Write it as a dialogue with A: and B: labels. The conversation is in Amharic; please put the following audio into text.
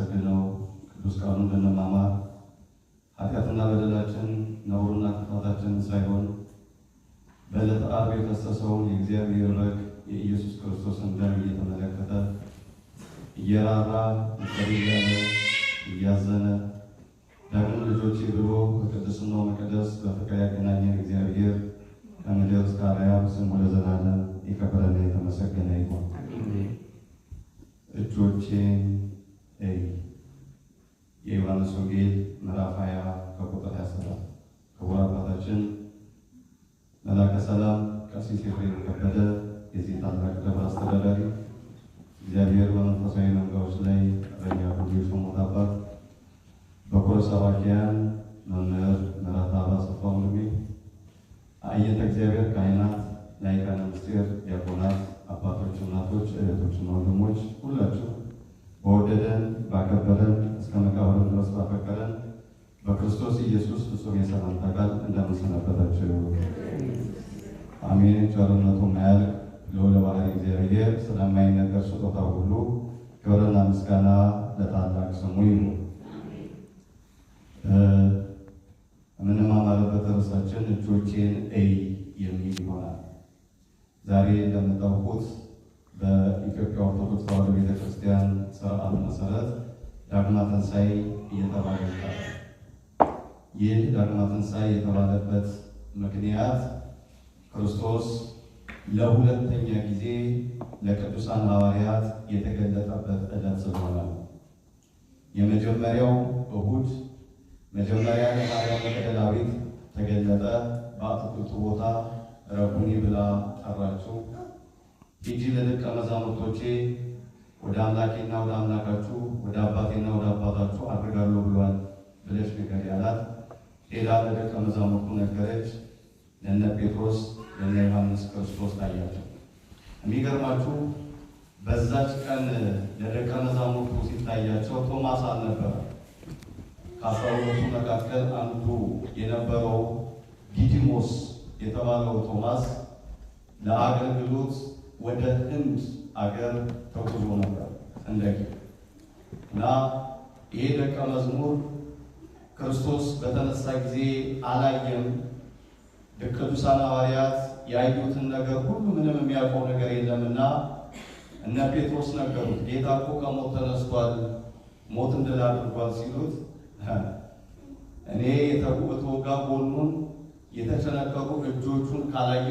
A: ልናመሰግነው ቅዱስ ቃሉን ልንማማር ኃጢአትና በደላችን ነውርና ክፋታችን ሳይሆን በዕለተ ዓርብ የፈሰሰውን የእግዚአብሔር በግ የኢየሱስ ክርስቶስን ደም እየተመለከተ እየራራ እያለ እያዘነ ዳግም ልጆቼ ብሎ በቅድስናው መቅደስ በፍቅር ያገናኘን እግዚአብሔር ከምድር እስከ አርያም ስሙ ለዘላለም የከበረና የተመሰገነ ይሁን። እጆቼን እይ። የዮሐንስ ወንጌል ምዕራፍ 20 ከቁጥር 27 ክቡር አባታችን መላከ ሰላም ቀሲስ ኤፍሬም ከበደ የዚህ ታላቅ ደብር አስተዳዳሪ እግዚአብሔር በመንፈሳዊ መንጋዎች ላይ እረኛ ሁሉ የሾሙት አባት በኩረ ሰባኪያን መምህር ምሕረተአብ አሰፋ ወንድሜ አየተ እግዚአብሔር ካህናት ላይቃነ ምስጢር ዲያቆናት አባቶች እናቶች እህቶችና ወንድሞች ሁላችሁ በወደደን ባከበረን እስከ መቃብር ድረስ ባፈቀረን በክርስቶስ ኢየሱስ ፍጹም የሰላምታ ቃል እንደምን ሰነበታችሁ? አሜን። ቸርነቱ የማያልቅ ልዑለ ባሕርይ እግዚአብሔር ስለማይነገር ስጦታው ሁሉ ክብርና ምስጋና ለታላቅ ስሙ ይሁን። የምንማማርበት ርዕሳችን እጆቼን እይ የሚል ይሆናል። ዛሬ እንደምታውቁት በኢትዮጵያ ኦርቶዶክስ ተዋሕዶ ቤተክርስቲያን ስርዓት መሰረት ዳግማ ትንሣኤ እየተባለ ይባላል። ይህ ዳግማ ትንሣኤ የተባለበት ምክንያት ክርስቶስ ለሁለተኛ ጊዜ ለቅዱሳን ሐዋርያት የተገለጠበት ዕለት ስለሆነ ነው። የመጀመሪያው እሑድ መጀመሪያ ለማርያም መግደላዊት ተገለጠ። በአትክልቱ ቦታ ረቡኒ ብላ ጠራችው። ሂጂ ለደቀ መዛሙርቶቼ ወደ አምላኬና ወደ አምላካችሁ ወደ አባቴና ወደ አባታችሁ አድርጋለሁ ብሏል ብለሽ ንገሪ አላት። ሌላ ለደቀ መዛሙርቱ ነገረች። ለነ ጴጥሮስ ለነ ዮሐንስ ክርስቶስ ታያቸው። የሚገርማችሁ በዛች ቀን ለደቀ መዛሙርቱ ሲታያቸው ቶማስ አልነበረ። ከ12 መካከል አንዱ የነበረው ዲዲሞስ የተባለው ቶማስ ለአገልግሎት ወደ ህንድ አገር ተጉዞ ነበር እና ይሄ ደቀ መዝሙር ክርስቶስ በተነሳ ጊዜ አላየም። ቅዱሳን ሐዋርያት ያዩትን ነገር ሁሉ ምንም የሚያውቀው ነገር የለምና እነ ጴጥሮስ ነገሩት። ጌታ እኮ ከሞት ተነስቷል፣ ሞት ድል አድርጓል ሲሉት እኔ የተወጋ ጎኑን የተቸነከሩ እጆቹን ካላየው